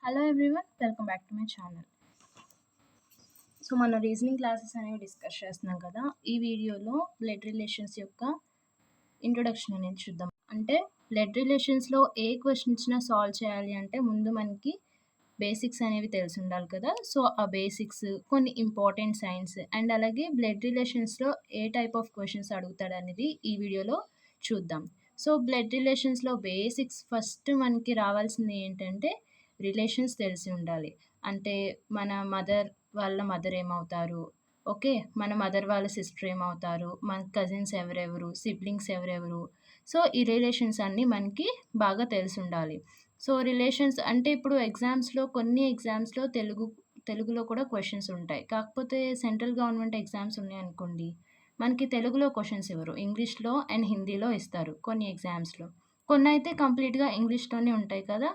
Hello everyone, welcome back to my channel. So మన reasoning classes అనేవి discuss చేస్తున్నాం కదా. ఈ వీడియోలో బ్లడ్ రిలేషన్స్ యొక్క ఇంట్రొడక్షన్ అనేది చూద్దాం. అంటే బ్లడ్ రిలేషన్స్లో ఏ క్వశ్చన్ ఇచ్చినా సాల్వ్ చేయాలి అంటే ముందు మనకి బేసిక్స్ అనేవి తెలిసి ఉండాలి కదా. సో ఆ బేసిక్స్, కొన్ని ఇంపార్టెంట్ సైన్స్ అండ్ అలాగే బ్లడ్ రిలేషన్స్లో ఏ టైప్ ఆఫ్ క్వశ్చన్స్ అడుగుతాడు అనేది ఈ వీడియోలో చూద్దాం. సో బ్లడ్ రిలేషన్స్లో బేసిక్స్ ఫస్ట్ మనకి రావాల్సింది ఏంటంటే రిలేషన్స్ తెలిసి ఉండాలి. అంటే మన మదర్ వాళ్ళ మదర్ ఏమవుతారు, ఓకే, మన మదర్ వాళ్ళ సిస్టర్ ఏమవుతారు, మన కజిన్స్ ఎవరెవరు, సిబ్లింగ్స్ ఎవరెవరు. సో ఈ రిలేషన్స్ అన్నీ మనకి బాగా తెలిసి ఉండాలి. సో రిలేషన్స్ అంటే ఇప్పుడు కొన్ని ఎగ్జామ్స్లో తెలుగులో కూడా క్వశ్చన్స్ ఉంటాయి. కాకపోతే సెంట్రల్ గవర్నమెంట్ ఎగ్జామ్స్ ఉన్నాయనుకోండి, మనకి తెలుగులో క్వశ్చన్స్ ఇవ్వరు, ఇంగ్లీష్లో అండ్ హిందీలో ఇస్తారు కొన్ని ఎగ్జామ్స్లో. కొన్ని అయితే కంప్లీట్గా ఇంగ్లీష్లోనే ఉంటాయి కదా.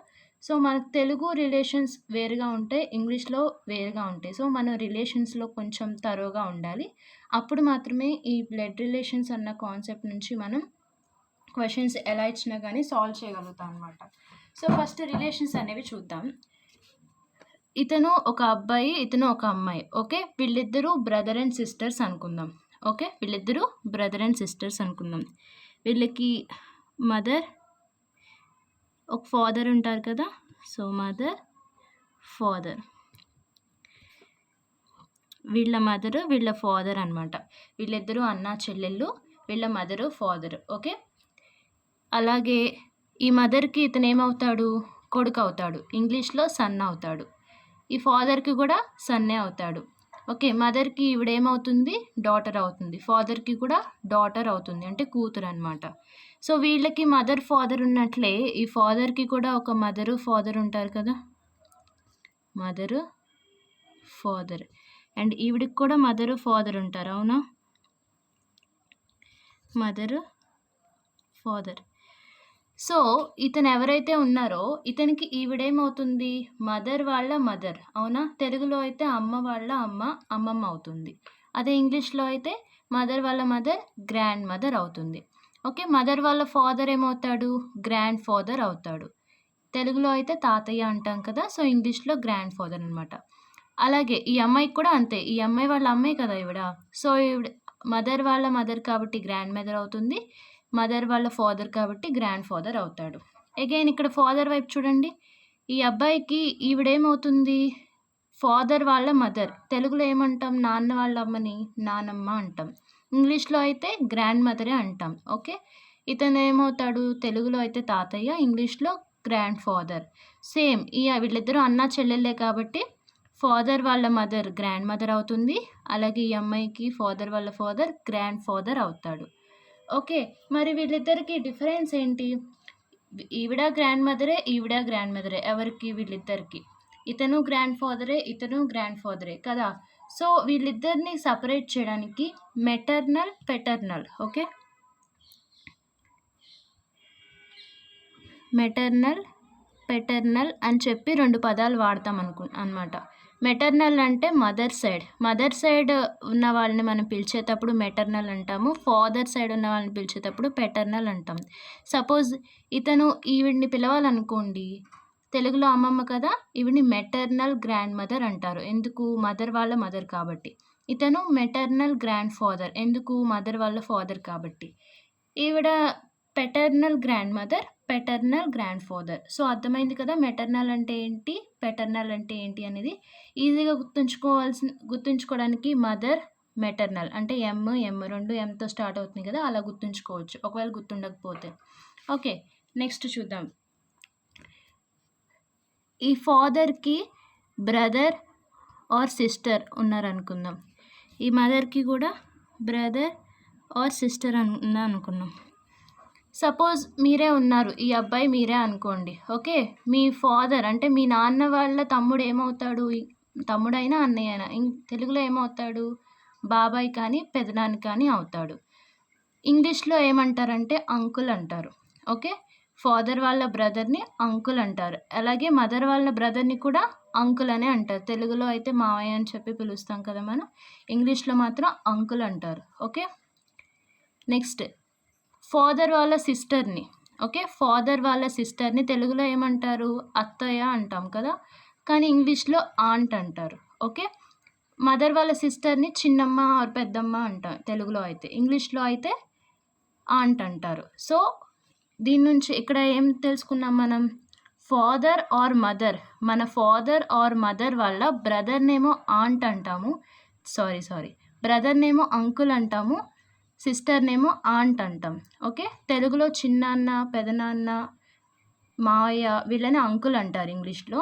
సో మనకు తెలుగు రిలేషన్స్ వేరుగా ఉంటాయి, ఇంగ్లీష్లో వేరుగా ఉంటాయి. సో మనం రిలేషన్స్లో కొంచెం తరోగా ఉండాలి. అప్పుడు మాత్రమే ఈ బ్లడ్ రిలేషన్స్ అన్న కాన్సెప్ట్ నుంచి మనం క్వశ్చన్స్ ఎలా ఇచ్చినా కానీ సాల్వ్ చేయగలుగుతాం అనమాట. సో ఫస్ట్ రిలేషన్స్ అనేవి చూద్దాం. ఇతను ఒక అబ్బాయి, ఇతను ఒక అమ్మాయి, ఓకే, వీళ్ళిద్దరూ బ్రదర్ అండ్ సిస్టర్స్ అనుకుందాం. ఓకే, వీళ్ళిద్దరూ బ్రదర్ అండ్ సిస్టర్స్ అనుకుందాం. వీళ్ళకి మదర్, ఒక ఫాదర్ ఉంటారు కదా. సో మదర్, ఫాదర్, వీళ్ళ మదరు వీళ్ళ ఫాదర్ అనమాట. వీళ్ళిద్దరూ అన్నా చెల్లెళ్ళు, వీళ్ళ మదరు ఫాదర్. ఓకే, అలాగే ఈ మదర్కి ఇతను ఏమవుతాడు, కొడుకు అవుతాడు, ఇంగ్లీష్లో సన్ అవుతాడు. ఈ ఫాదర్కి కూడా సన్నే అవుతాడు. ఓకే, మదర్కి ఈవిడేమవుతుంది, డాటర్ అవుతుంది. ఫాదర్కి కూడా డాటర్ అవుతుంది, అంటే కూతురు అనమాట. సో వీళ్ళకి మదర్ ఫాదర్ ఉన్నట్లే ఈ ఫాదర్కి కూడా ఒక మదరు ఫాదర్ ఉంటారు కదా, మదరు ఫాదర్. అండ్ ఈవిడికి కూడా మదరు ఫాదర్ ఉంటారు, అవునా, మదరు ఫాదర్. సో ఇతను ఎవరైతే ఉన్నారో ఇతనికి ఈవిడేమవుతుంది, మదర్ వాళ్ళ మదర్, అవునా. తెలుగులో అయితే అమ్మ వాళ్ళ అమ్మ, అమ్మమ్మ అవుతుంది. అదే ఇంగ్లీష్లో అయితే మదర్ వాళ్ళ మదర్, గ్రాండ్ మదర్ అవుతుంది. ఓకే, మదర్ వాళ్ళ ఫాదర్ ఏమవుతాడు, గ్రాండ్ ఫాదర్ అవుతాడు. తెలుగులో అయితే తాతయ్య అంటాం కదా, సో ఇంగ్లీష్లో గ్రాండ్ ఫాదర్ అనమాట. అలాగే ఈ అమ్మాయికి కూడా అంతే, ఈ అమ్మాయి వాళ్ళ అమ్మాయి కదా ఈవిడ. సో ఈవిడ మదర్ వాళ్ళ మదర్ కాబట్టి గ్రాండ్ మదర్ అవుతుంది, మదర్ వాళ్ళ ఫాదర్ కాబట్టి గ్రాండ్ ఫాదర్ అవుతాడు. అగైన్ ఇక్కడ ఫాదర్ వైపు చూడండి. ఈ అబ్బాయికి ఈవిడేమవుతుంది, ఫాదర్ వాళ్ళ మదర్. తెలుగులో ఏమంటాం, నాన్న వాళ్ళ అమ్మని నానమ్మ అంటాం, ఇంగ్లీష్లో అయితే గ్రాండ్ మదరే అంటాం. ఓకే, ఇతను ఏమవుతాడు, తెలుగులో అయితే తాతయ్య, ఇంగ్లీష్లో గ్రాండ్ ఫాదర్. సేమ్ వీళ్ళిద్దరూ అన్నా చెల్లెళ్ళే కాబట్టి ఫాదర్ వాళ్ళ మదర్ గ్రాండ్ మదర్ అవుతుంది. అలాగే ఈ అమ్మాయికి ఫాదర్ వాళ్ళ ఫాదర్ గ్రాండ్ ఫాదర్ అవుతాడు. ఓకే, మరి వీళ్ళిద్దరికి డిఫరెన్స్ ఏంటి, ఈవిడ గ్రాండ్ మదరే, ఈవిడ గ్రాండ్ మదరే. ఎవరికి, వీళ్ళిద్దరికి. ఇతను గ్రాండ్ ఫాదరే, ఇతను గ్రాండ్ ఫాదరే కదా. సో వీళ్ళిద్దరిని సపరేట్ చేయడానికి maternal, paternal, okay, maternal, paternal అని చెప్పి రెండు పదాలు వాడతాం అన్నమాట. మెటర్నల్ అంటే మదర్ సైడ్ ఉన్న వాళ్ళని మనం పిలిచేటప్పుడు మెటర్నల్ అంటాము, ఫాదర్ సైడ్ ఉన్న వాళ్ళని పిలిచేటప్పుడు పెటర్నల్ అంటాం. సపోజ్ ఇతను ఈవిడిని పిలవాలనుకోండి, తెలుగులో అమ్మమ్మ కదా, ఈవిడిని మెటర్నల్ గ్రాండ్ మదర్ అంటారు, ఎందుకు, మదర్ వాళ్ళ మదర్ కాబట్టి. ఇతను మెటర్నల్ గ్రాండ్ ఫాదర్, ఎందుకు, మదర్ వాళ్ళ ఫాదర్ కాబట్టి. ఈవిడ paternal grand mother, paternal grand father. So అర్థమైంది కదా మెటర్నల్ అంటే ఏంటి, పెటర్నల్ అంటే ఏంటి అనేది. ఈజీగా గుర్తుంచుకోవడానికి మదర్, మెటర్నల్ అంటే రెండు ఎంతో స్టార్ట్ అవుతుంది కదా, అలా గుర్తుంచుకోవచ్చు ఒకవేళ గుర్తుండకపోతే. ఓకే, నెక్స్ట్ చూద్దాం. ఈ ఫాదర్కి బ్రదర్ ఆర్ సిస్టర్ ఉన్నారనుకుందాం, ఈ మదర్కి కూడా బ్రదర్ ఆర్ సిస్టర్ అనుకున్నాం. సపోజ్ మీరే ఉన్నారు, ఈ అబ్బాయి మీరే అనుకోండి. ఓకే, మీ ఫాదర్ అంటే మీ నాన్న వాళ్ళ తమ్ముడు ఏమవుతాడు, తమ్ముడైనా అన్నయ్య అయినా, తెలుగులో ఏమవుతాడు, బాబాయ్ కానీ పెదనాన్న కానీ అవుతాడు. ఇంగ్లీష్లో ఏమంటారంటే అంకుల్ అంటారు. ఓకే, ఫాదర్ వాళ్ళ బ్రదర్ని అంకుల్ అంటారు. అలాగే మదర్ వాళ్ళ బ్రదర్ని కూడా అంకుల్ అనే అంటారు. తెలుగులో అయితే మావయ్య అని చెప్పి పిలుస్తాం కదా మనం, ఇంగ్లీష్లో మాత్రం అంకుల్ అంటారు. ఓకే, నెక్స్ట్ ఫాదర్ వాళ్ళ సిస్టర్ని ఓకే. ఫాదర్ వాళ్ళ సిస్టర్‌ని తెలుగులో ఏమంటారు? అత్తయ్య అంటాం కదా! కానీ ఇంగ్లీష్‌లో ఆంట్ అంటారు. ఓకే. మదర్ వాళ్ళ సిస్టర్‌ని చిన్నమ్మ ఆర్ పెద్దమ్మ అంటాం తెలుగులో అయితే. ఇంగ్లీష్‌లో అయితే ఆంట్ అంటారు. సో, దీని నుంచి ఇక్కడ ఏం తెలుసుకున్నాం మనం? ఫాదర్ ఆర్ మదర్, మన ఫాదర్ ఆర్ మదర్ వాళ్ళ బ్రదర్‌నేమో ఆంట్ అంటాము. సారీ. బ్రదర్‌నేమో అంకుల్ అంటాము. సిస్టర్‌నేమో ఆంట్ అంటాం. ఓకే. తెలుగులో చిన్నాన్న, పెదనాన్న, మావయ్య వీళ్ళని అంకుల్ అంటారు ఇంగ్లీష్‌లో.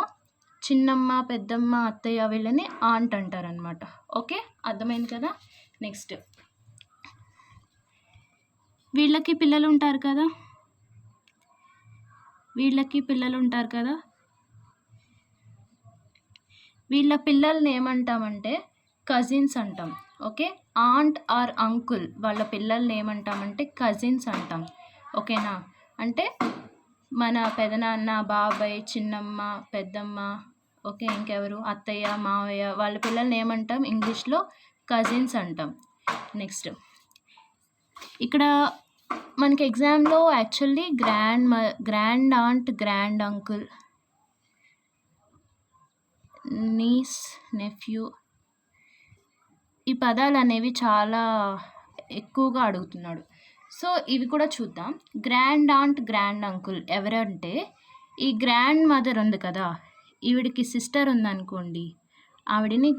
చిన్నమ్మ, పెద్దమ్మ, అత్తయ్య వీళ్ళని ఆంట్ అంటారనమాట. ఓకే. అర్థమైంది కదా! నెక్స్ట్ వీళ్ళకి పిల్లలుంటారు కదా! వీళ్ళ పిల్లల్ని ఏమంటామంటే కజిన్స్ అంటాం. ఓకే. ఆంట్ ఆర్ అంకుల్ వాళ్ళ పిల్లల్ని ఏమంటామంటే కజిన్స్ అంటాం. ఓకేనా? అంటే మన పెదనాన్న, బాబాయ్, చిన్నమ్మ, పెద్దమ్మ, ఓకే. ఇంకెవరు? అత్తయ్య, మావయ్య వాళ్ళ పిల్లల్ని ఏమంటాం? ఇంగ్లీష్‌లో కజిన్స్ అంటాం. నెక్స్ట్ ఇక్కడ మనకి ఎగ్జామ్‌లో actually grand aunt, grand uncle, niece, nephew ఈ పదాలనేవి చాలా ఎక్కువగా అడుగుతున్నాడు. సో, ఇవి కూడా చూద్దాం. గ్రాండ్ ఆంట్, గ్రాండ్ అంకుల్ ఎవరంటే ఈ గ్రాండ్ మదర్ ఉంది కదా! ఈవిడికి సిస్టర్ ఉందనుకోండి, ఆవిడని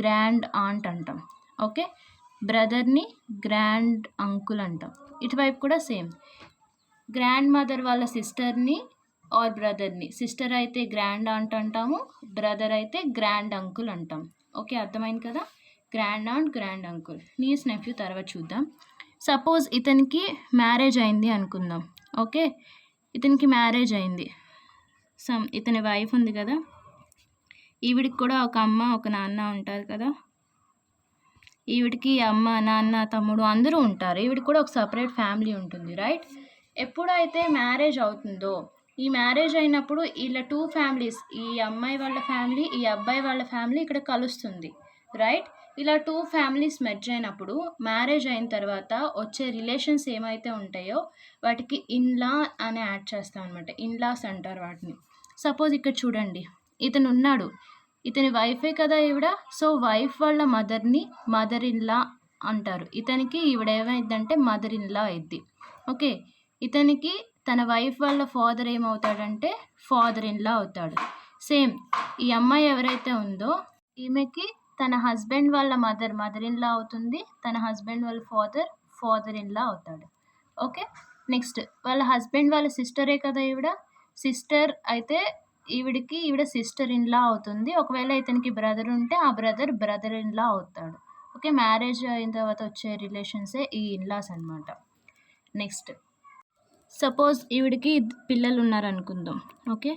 గ్రాండ్ ఆంట్ అంటాం. ఓకే. బ్రదర్‌ని గ్రాండ్ అంకుల్ అంటాం. ఇటువైపు కూడా సేమ్. గ్రాండ్ మదర్ వాళ్ళ సిస్టర్‌ని ఆర్ బ్రదర్‌ని, సిస్టర్ అయితే గ్రాండ్ ఆంట్ అంటాము, బ్రదర్ అయితే గ్రాండ్ అంకుల్ అంటాం. ఓకే. అర్థమైంది కదా! Grand aunt, grand uncle. Niece, nephew తర్వాత చూద్దాం. సపోజ్ ఇతనికి మ్యారేజ్ అయింది అనుకుందాం. ఓకే. ఇతనికి మ్యారేజ్ అయింది. ఇతని వైఫ్ ఉంది కదా! ఈవిడికి కూడా ఒక అమ్మ, ఒక నాన్న ఉంటారు కదా! ఈవిడికి అమ్మ, నాన్న, తమ్ముడు అందరూ ఉంటారు. ఈవిడికి కూడా ఒక సపరేట్ ఫ్యామిలీ ఉంటుంది. రైట్? ఎప్పుడైతే మ్యారేజ్ అవుతుందో, ఈ మ్యారేజ్ అయినప్పుడు ఇలా 2 ఫ్యామిలీస్, ఈ అమ్మాయి వాళ్ళ ఫ్యామిలీ, ఈ అబ్బాయి వాళ్ళ ఫ్యామిలీ ఇక్కడ కలుస్తుంది. రైట్? ఇలా 2 ఫ్యామిలీస్ మెర్జ్ అయినప్పుడు మ్యారేజ్ అయిన తర్వాత వచ్చే రిలేషన్స్ ఏమైతే ఉంటాయో వాటికి ఇన్‌లా అని యాడ్ చేస్తాం అనమాట. ఇన్‌లాస్ అంటారు వాటిని. సపోజ్ ఇక్కడ చూడండి, ఇతను ఉన్నాడు. ఇతని వైఫే కదా ఈవిడ. సో, వైఫ్ వాళ్ళ మదర్‌ని మదర్ ఇన్‌లా అంటారు. ఇతనికి ఈవిడ ఏమైద్దంటే మదర్ ఇన్‌లా అయిద్ది. ఓకే. ఇతనికి తన వైఫ్ వాళ్ళ ఫాదర్ ఏమవుతాడంటే ఫాదర్ ఇన్‌లా అవుతాడు. సేమ్ ఈ అమ్మాయి ఎవరైతే ఉందో ఈమెకి తన హస్బెండ్ వాళ్ళ మదర్ ఇన్‌లా అవుతుంది. తన హస్బెండ్ వాళ్ళ ఫాదర్ ఇన్‌లా అవుతాడు. ఓకే. నెక్స్ట్ వాళ్ళ హస్బెండ్ వాళ్ళ సిస్టరే కదా ఈవిడ. సిస్టర్ అయితే ఈవిడ సిస్టర్ ఇన్‌లా అవుతుంది. ఒకవేళ ఇతనికి బ్రదర్ ఉంటే ఆ బ్రదర్ ఇన్‌లా అవుతాడు. ఓకే. మ్యారేజ్ అయిన తర్వాత వచ్చే రిలేషన్సే ఈ ఇన్‌లాస్ అనమాట. నెక్స్ట్ సపోజ్ ఈవిడికి పిల్లలు ఉన్నారనుకుందాం. ఓకే.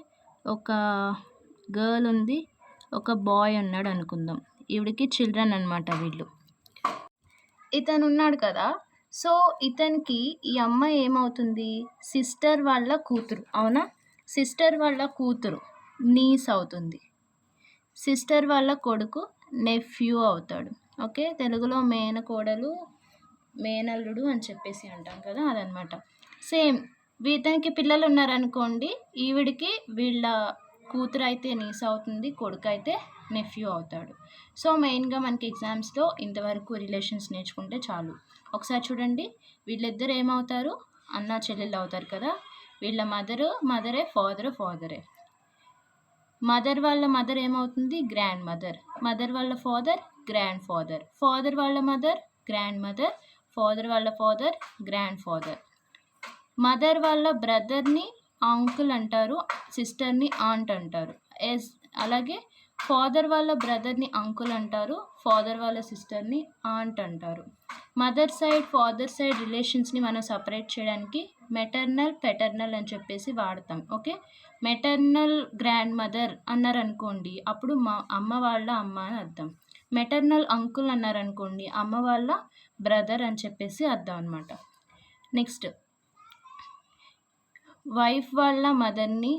ఒక గర్ల్ ఉంది, ఒక బాయ్ ఉన్నాడు అనుకుందాం. ఈవిడికి చిల్డ్రన్ అనమాట వీళ్ళు. ఇతను ఉన్నాడు కదా! సో, ఇతనికి ఈ అమ్మాయి ఏమవుతుంది? సిస్టర్ వాళ్ళ కూతురు. అవునా? సిస్టర్ వాళ్ళ కూతురు నీస్ అవుతుంది. సిస్టర్ వాళ్ళ కొడుకు నెఫ్యూ అవుతాడు. ఓకే. తెలుగులో మేనకోడలు, మేనల్లుడు అని చెప్పేసి అంటాం కదా! అదనమాట. సేమ్ ఇతనికి పిల్లలు ఉన్నారనుకోండి, ఈవిడికి వీళ్ళ కూతురు అయితే నీస్ అవుతుంది, కొడుకు అయితే నెఫ్యూ అవుతాడు. సో, మెయిన్‌గా మనకి ఎగ్జామ్స్‌లో ఇంతవరకు రిలేషన్స్ నేర్చుకుంటే చాలు. ఒకసారి చూడండి, వీళ్ళిద్దరు ఏమవుతారు? అన్నా చెల్లెళ్ళు అవుతారు కదా! వీళ్ళ మదరే, ఫాదరే. మదర్ వాళ్ళ మదర్ ఏమవుతుంది? Grand mother. మదర్ వాళ్ళ ఫాదర్ గ్రాండ్ ఫాదర్. ఫాదర్ వాళ్ళ మదర్ గ్రాండ్ మదర్. ఫాదర్ వాళ్ళ ఫాదర్ గ్రాండ్ ఫాదర్. మదర్ వాళ్ళ బ్రదర్‌ని అంకుల్ అంటారు, సిస్టర్‌ని ఆంట్ అంటారు. అలాగే ఫాదర్ వాళ్ళ బ్రదర్‌ని అంకుల్ అంటారు, ఫాదర్ వాళ్ళ సిస్టర్‌ని ఆంట్ అంటారు. మదర్ సైడ్, ఫాదర్ సైడ్ రిలేషన్స్‌ని మనం సపరేట్ చేయడానికి మెటర్నల్, పెటర్నల్ అని చెప్పేసి వాడతాం. ఓకే. మెటర్నల్ గ్రాండ్ మదర్ అన్నారనుకోండి, అప్పుడు మా అమ్మ వాళ్ళ అమ్మ అని అర్థం. మెటర్నల్ అంకుల్ అన్నారనుకోండి, అమ్మ వాళ్ళ బ్రదర్ అని చెప్పేసి అర్థం అనమాట. నెక్స్ట్ వైఫ్ వాళ్ళ మదర్‌ని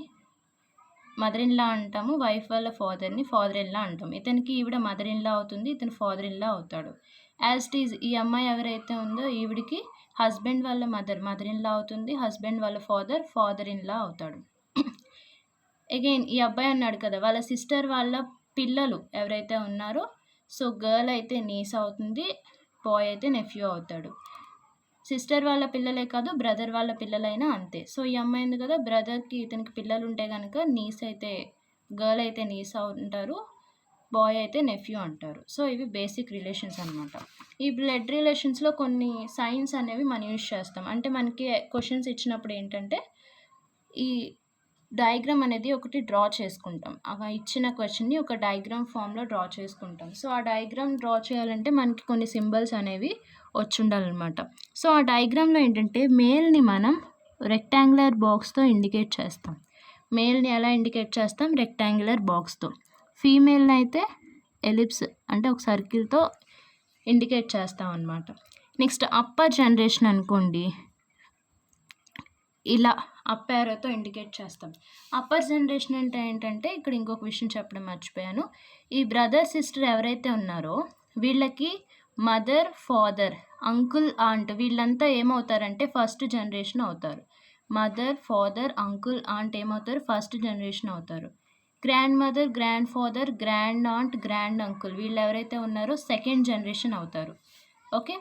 మదర్ ఇన్‌లా అంటాము, వైఫ్ వాళ్ళ ఫాదర్‌ని ఫాదర్ ఇన్‌లా అంటాం. ఇతనికి ఈవిడ మదర్ ఇన్‌లా అవుతుంది, ఇతను ఫాదర్ ఇన్‌లా అవుతాడు. యాజ్ ఇట్ ఈజ్ ఈ అమ్మాయి ఎవరైతే ఉందో ఈవిడికి హస్బెండ్ వాళ్ళ మదర్ ఇన్ లా అవుతుంది, హస్బెండ్ వాళ్ళ ఫాదర్ ఇన్ లా అవుతాడు. అగైన్ ఈ అబ్బాయి అన్నాడు కదా, వాళ్ళ సిస్టర్ వాళ్ళ పిల్లలు ఎవరైతే ఉన్నారో, సో గర్ల్ అయితే నీస్ అవుతుంది, బాయ్ అయితే నెఫ్యూ అవుతాడు. సిస్టర్ వాళ్ళ పిల్లలే కాదు, బ్రదర్ వాళ్ళ పిల్లలైనా అంతే. సో ఈ అమ్మాయి ఉంది కదా, బ్రదర్కి ఇతనికి పిల్లలు ఉంటే కనుక నీస్ అయితే, గర్ల్ అయితే నీస్ ఉంటారు, బాయ్ అయితే నెఫ్యూ అంటారు. సో ఇవి బేసిక్ రిలేషన్స్ అనమాట. ఈ బ్లడ్ రిలేషన్స్లో కొన్ని సైన్స్ అనేవి మనం యూజ్ చేస్తాం. అంటే మనకి క్వశ్చన్స్ ఇచ్చినప్పుడు ఏంటంటే ఈ డయాగ్రామ్ అనేది ఒకటి డ్రా చేసుకుంటాం. ఇచ్చిన క్వశ్చన్ని ఒక డయాగ్రామ్ ఫామ్లో డ్రా చేసుకుంటాం. సో ఆ డయాగ్రామ్ డ్రా చేయాలంటే మనకి కొన్ని సింబల్స్ అనేవి వచ్చి ఉండాలన్నమాట. సో ఆ డయాగ్రామ్లో ఏంటంటే మేల్ని మనం రెక్టాంగులర్ బాక్స్తో ఇండికేట్ చేస్తాం. మేల్ని ఎలా ఇండికేట్ చేస్తాం? రెక్టాంగులర్ బాక్స్తో. ఫీమేల్ని అయితే ఎలిప్స్ అంటే ఒక సర్కిల్తో ఇండికేట్ చేస్తాం అన్నమాట. నెక్స్ట్ అప్పర్ జనరేషన్ అనుకోండి, ఇలా అప్ యారోతో ఇండికేట్ చేస్తాం. అప్పర్ జనరేషన్ అంటే ఏంటంటే, ఇక్కడ ఇంకొక విషయం చెప్పడం మర్చిపోయాను. ఈ బ్రదర్ సిస్టర్ ఎవరైతే ఉన్నారో వీళ్ళకి మదర్ ఫాదర్ అంకుల్ ఆంట్ వీళ్ళంతా ఏమవుతారంటే ఫస్ట్ జనరేషన్ అవుతారు. మదర్ ఫాదర్ అంకుల్ ఆంట్ ఏమవుతారు? ఫస్ట్ జనరేషన్ అవుతారు. Grandmother grandfather grand aunt grand uncle వీళ్ళు ఎవరైతే ఉన్నారో సెకండ్ జనరేషన్ అవుతారు. ఓకే,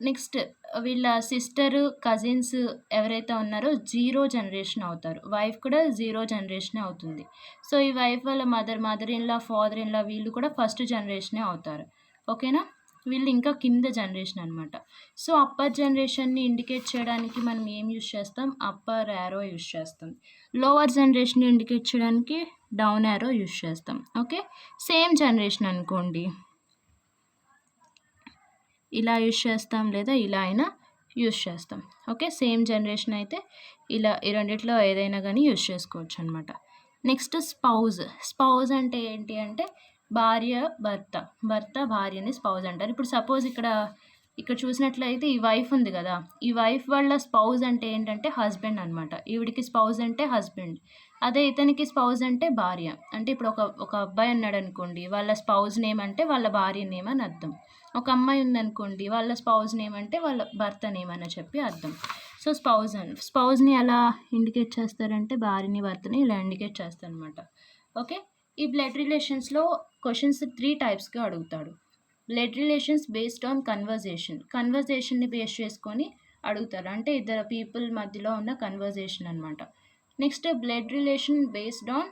నెక్స్ట్ వీళ్ళ సిస్టర్ కజిన్స్ ఎవరైతే ఉన్నారో 0 జనరేషన్ అవుతారు. వైఫ్ కూడా 0 జనరేషనే అవుతుంది. సో ఈ వైఫ్ వాళ్ళ mother in law father in law వీళ్ళు కూడా ఫస్ట్ జనరేషనే అవుతారు. ఓకేనా, వీళ్ళు ఇంకా కింద జనరేషన్ అనమాట. సో అప్పర్ జనరేషన్ని ఇండికేట్ చేయడానికి మనం ఏం యూజ్ చేస్తాం? అప్పర్ యారో యూజ్ చేస్తాం. లోవర్ జనరేషన్ ఇండికేట్ చేయడానికి డౌన్ యారో యూజ్ చేస్తాం. ఓకే, సేమ్ జనరేషన్ అనుకోండి, ఇలా యూజ్ చేస్తాం, లేదా ఇలా అయినా యూజ్ చేస్తాం. ఓకే, సేమ్ జనరేషన్ అయితే ఇలా ఈ రెండిట్లో ఏదైనా కానీ యూజ్ చేసుకోవచ్చు అనమాట. నెక్స్ట్ స్పౌజ్ అంటే ఏంటి అంటే భార్య భర్త భార్యని స్పౌజ్ అంటారు. ఇప్పుడు సపోజ్ ఇక్కడ చూసినట్లయితే ఈ వైఫ్ ఉంది కదా, ఈ వైఫ్ వాళ్ళ స్పౌజ్ అంటే ఏంటంటే హస్బెండ్ అనమాట. ఈవిడికి స్పౌజ్ అంటే హస్బెండ్, అదే ఇతనికి స్పౌజ్ అంటే భార్య. అంటే ఇప్పుడు ఒక అబ్బాయి అన్నాడు అనుకోండి, వాళ్ళ స్పౌజ్ నేమ్ అంటే వాళ్ళ భార్య నేమ్ అని అర్థం. ఒక అమ్మాయి ఉందనుకోండి, వాళ్ళ స్పౌజ్ నేమ్ అంటే వాళ్ళ భర్త నేమ్ అని చెప్పి అర్థం. సో స్పౌజ్ని ఎలా ఇండికేట్ చేస్తారంటే భార్యని భర్తని ఇలా ఇండికేట్ చేస్తారనమాట. ఓకే, ఈ బ్లడ్ రిలేషన్స్లో క్వశ్చన్స్ 3 టైప్స్గా అడుగుతాడు. బ్లడ్ రిలేషన్స్ బేస్డ్ ఆన్ కన్వర్జేషన్ని బేస్ చేసుకొని అడుగుతారు. అంటే ఇద్దరు పీపుల్ మధ్యలో ఉన్న కన్వర్జేషన్ అనమాట. Next blood relation based on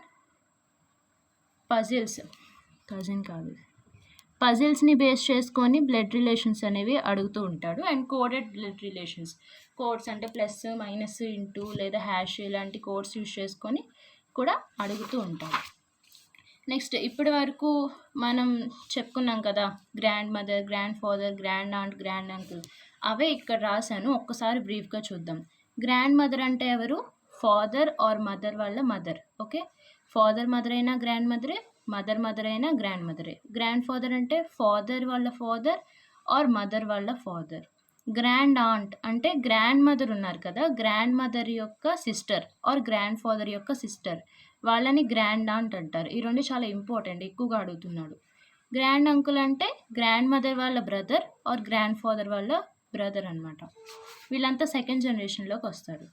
పజిల్స్ని బేస్ చేసుకొని బ్లడ్ రిలేషన్స్ అనేవి అడుగుతూ ఉంటాడు. And coded blood relations, codes అంటే ప్లస్ మైనస్ ఇంటూ లేదా హ్యాష్ ఇలాంటి కోడ్స్ యూజ్ చేసుకొని కూడా అడుగుతూ ఉంటాడు. నెక్స్ట్ ఇప్పటి వరకు మనం చెప్పుకున్నాం కదా, grandmother grandfather grand aunt grand uncle, అవే ఇక్కడ రాశాను, ఒక్కసారి బ్రీఫ్గా చూద్దాం. గ్రాండ్ మదర్ అంటే ఎవరు? ఫాదర్ ఆర్ మదర్ వాళ్ళ మదర్. ఓకే, ఫాదర్ మదర్ అయినా గ్రాండ్ మదరే, మదర్ అయినా గ్రాండ్ మదరే. గ్రాండ్ ఫాదర్ అంటే ఫాదర్ వాళ్ళ ఫాదర్ ఆర్ మదర్ వాళ్ళ ఫాదర్. గ్రాండ్ ఆంట్ అంటే గ్రాండ్ మదర్ ఉన్నారు కదా, గ్రాండ్ మదర్ యొక్క సిస్టర్ ఆర్ గ్రాండ్ ఫాదర్ యొక్క సిస్టర్, వాళ్ళని గ్రాండ్ ఆంట్ అంటారు. ఈ రెండు చాలా ఇంపార్టెంట్, ఎక్కువగా అడుగుతున్నాడు. గ్రాండ్ అంకుల్ అంటే గ్రాండ్ మదర్ వాళ్ళ బ్రదర్ ఆర్ గ్రాండ్ ఫాదర్ వాళ్ళ బ్రదర్ అనమాట. వీళ్ళంతా సెకండ్ జనరేషన్లోకి వస్తారు.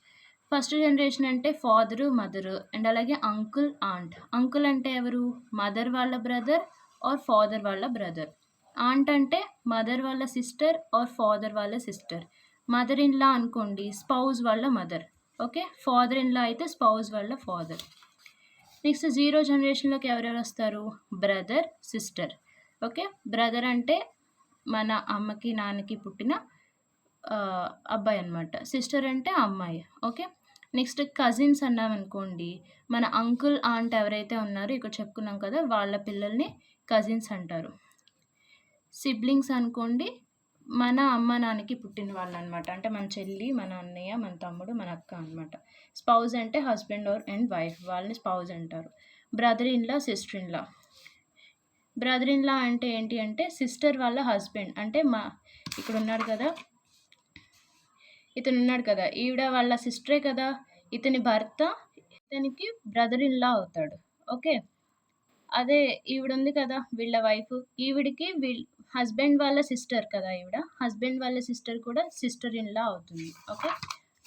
ఫస్ట్ జనరేషన్ అంటే ఫాదరు మదరు అండ్ అలాగే అంకుల్ ఆంట్. అంకుల్ అంటే ఎవరు? మదర్ వాళ్ళ బ్రదర్ ఆర్ ఫాదర్ వాళ్ళ బ్రదర్. ఆంట్ అంటే మదర్ వాళ్ళ సిస్టర్ ఆర్ ఫాదర్ వాళ్ళ సిస్టర్. మదర్ ఇన్ లా అనుకోండి, స్పౌజ్ వాళ్ళ mother. Okay, father in law అయితే స్పౌజ్ వాళ్ళ ఫాదర్. నెక్స్ట్ 0 జనరేషన్లోకి ఎవరెవరు వస్తారు? Brother sister. ఓకే, బ్రదర్ అంటే మన అమ్మకి నాన్నకి పుట్టిన అబ్బాయి అనమాట. సిస్టర్ అంటే అమ్మాయి. ఓకే, నెక్స్ట్ కజిన్స్ అన్నాం అనుకోండి, మన అంకుల్ ఆంట్ ఎవరైతే ఉన్నారో ఇక్కడ చెప్పుకున్నాం కదా, వాళ్ళ పిల్లల్ని కజిన్స్ అంటారు. సిబ్లింగ్స్ అనుకోండి, మన అమ్మ నాన్నకి పుట్టిన వాళ్ళు అనమాట. అంటే మన చెల్లి, మన అన్నయ్య, మన తమ్ముడు, మన అక్క అనమాట. స్పౌజ్ అంటే హస్బెండ్ అండ్ వైఫ్, వాళ్ళని స్పౌజ్ అంటారు. Brother in law sister in law. Brother in law అంటే ఏంటి అంటే సిస్టర్ వాళ్ళ హస్బెండ్. అంటే ఇక్కడ ఉన్నాడు కదా, ఇతను ఉన్నాడు కదా, ఈవిడ వాళ్ళ సిస్టరే కదా, ఇతని భర్త ఇతనికి బ్రదర్ ఇన్ లా అవుతాడు. ఓకే, అదే ఈవిడ ఉంది కదా వీళ్ళ వైఫ్, ఈవిడికి హస్బెండ్ వాళ్ళ సిస్టర్ కదా ఈవిడ. హస్బెండ్ వాళ్ళ సిస్టర్ కూడా సిస్టర్ ఇన్ లా అవుతుంది. ఓకే.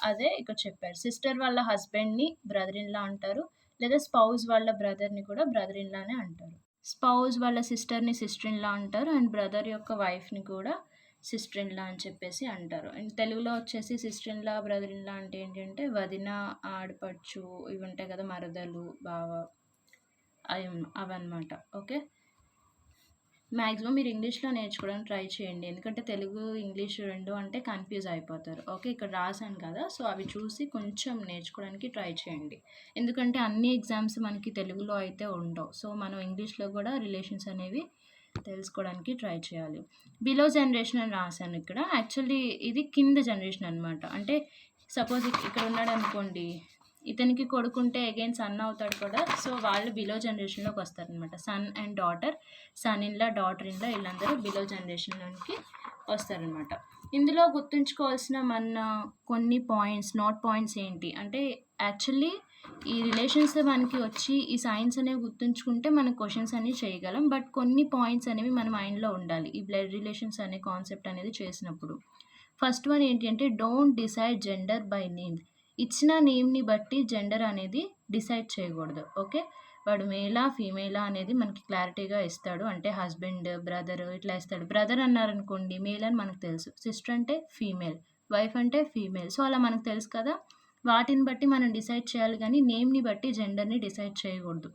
అదే ఇక్కడ చెప్పారు. సిస్టర్ వాళ్ళ హస్బెండ్‌ని బ్రదర్ ఇన్ లా అంటారు. లేదా స్పౌస్ వాళ్ళ బ్రదర్‌ని కూడా బ్రదర్ ఇన్ లానే అంటారు. స్పౌస్ వాళ్ళ సిస్టర్‌ని సిస్టర్ ఇన్ లా అంటారు. అండ్ బ్రదర్ యొక్క వైఫ్‌ని కూడా సిస్టర్ ఇన్ లా అని చెప్పేసి అంటారు. అండ్ తెలుగులో వచ్చేసి sister in law, brother in law అంటే ఏంటంటే వదిన, ఆడపడుచు ఇవి ఉంటాయి కదా, మరదలు, బావ అవన్నమాట. ఓకే. మ్యాక్సిమం మీరు ఇంగ్లీష్‌లో నేర్చుకోవడానికి ట్రై చేయండి. ఎందుకంటే తెలుగు, ఇంగ్లీష్ 2 అంటే కన్‌ఫ్యూజ్ అయిపోతారు. ఓకే. ఇక్కడ రాసాను కదా! సో, అవి చూసి కొంచెం నేర్చుకోవడానికి ట్రై చేయండి. ఎందుకంటే అన్ని ఎగ్జామ్స్ మనకి తెలుగులో అయితే ఉండవు. సో, మనం ఇంగ్లీష్‌లో కూడా రిలేషన్స్ అనేవి తెలుసుకోవడానికి ట్రై చేయాలి. బిలో జనరేషన్ అని రాసాను ఇక్కడ. యాక్చువల్లీ ఇది కింద జనరేషన్ అనమాట. అంటే సపోజ్ ఇక్కడ ఉన్నాడనుకోండి, ఇతనికి కొడుకుంటే అగైన్ సన్ అవుతాడు కూడా. సో, వాళ్ళు బిలో జనరేషన్‌లోకి వస్తారనమాట. Son and daughter, son in law, daughter in law వీళ్ళందరూ బిలో జనరేషన్‌లోకి వస్తారనమాట. ఇందులో గుర్తుంచుకోవాల్సిన మన కొన్ని పాయింట్స్, నోట్ పాయింట్స్ ఏంటి అంటే, యాక్చువల్లీ ఈ రిలేషన్స్ మనకి వచ్చి ఈ సైన్స్ అనేవి గుర్తుంచుకుంటే మనం క్వశ్చన్స్ అనేవి చేయగలం. బట్ కొన్ని పాయింట్స్ అనేవి మన మైండ్‌లో ఉండాలి ఈ బ్లడ్ రిలేషన్స్ అనే కాన్సెప్ట్ అనేది చేసినప్పుడు. ఫస్ట్ వన్ ఏంటి అంటే, don't decide gender by name. ఇచ్చిన నేమ్‌ని బట్టి జెండర్ అనేది డిసైడ్ చేయకూడదు. ఓకే. వాడు మేలా, ఫీమేలా అనేది మనకి క్లారిటీగా ఇస్తాడు. అంటే హస్బెండ్, బ్రదర్ ఇట్లా ఇస్తాడు. బ్రదర్ అన్నారనుకోండి మేల్ అని మనకు తెలుసు. సిస్టర్ అంటే ఫీమేల్, వైఫ్ అంటే ఫీమేల్. సో, అలా మనకు తెలుసు కదా! వాటిని బట్టి మనం డిసైడ్ చేయాలి గానీ నేమ్‌ని బట్టి జెండర్‌ని డిసైడ్ చేయకూడదు.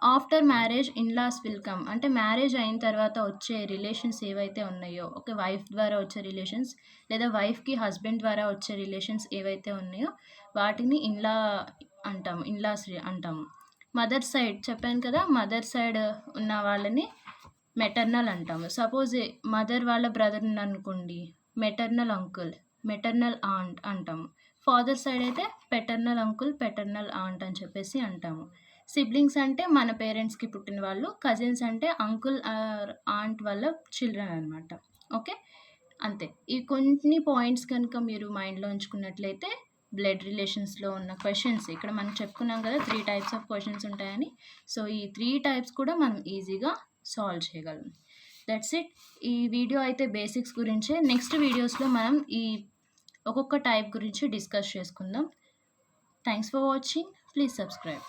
After marriage in laws will come. అంటే మ్యారేజ్ అయిన తర్వాత వచ్చే రిలేషన్స్ ఏవైతే ఉన్నాయో, ఓకే, వైఫ్ ద్వారా వచ్చే రిలేషన్స్ లేదా వైఫ్‌కి హస్బెండ్ ద్వారా వచ్చే రిలేషన్స్ ఏవైతే ఉన్నాయో వాటిని ఇన్‌లా అంటాము. ఇన్‌లాస్ అంటాము. మదర్ సైడ్ చెప్పాను కదా! మదర్ సైడ్ ఉన్న వాళ్ళని మెటర్నల్ అంటాము. సపోజ్ మదర్ వాళ్ళ బ్రదర్ ఉన్నారనుకోండి, మెటర్నల్ అంకుల్, మెటర్నల్ ఆంట్ అంటాము. ఫాదర్ సైడ్ అయితే పెటర్నల్ అంకుల్, పెటర్నల్ ఆంట్ అని చెప్పేసి అంటాము. సిబ్లింగ్స్ అంటే మన పేరెంట్స్‌కి పుట్టిన వాళ్ళు. కజిన్స్ అంటే అంకుల్ ఆర్ ఆంట్ వాళ్ళ చిల్డ్రన్ అనమాట. ఓకే. అంతే. ఈ కొన్ని పాయింట్స్ కనుక మీరు మైండ్‌లో ఉంచుకున్నట్లయితే బ్లడ్ రిలేషన్స్‌లో ఉన్న క్వెషన్స్ ఇక్కడ మనం చెప్పుకున్నాం కదా 3 టైప్స్ ఆఫ్ క్వెషన్స్ ఉంటాయని. సో, ఈ 3 టైప్స్ కూడా మనం ఈజీగా సాల్వ్ చేయగలం. That's it. ఈ వీడియో అయితే బేసిక్స్ గురించే. నెక్స్ట్ వీడియోస్‌లో మనం ఈ ఒక్కొక్క టైప్ గురించి డిస్కస్ చేసుకుందాం. Thanks for watching. Please subscribe.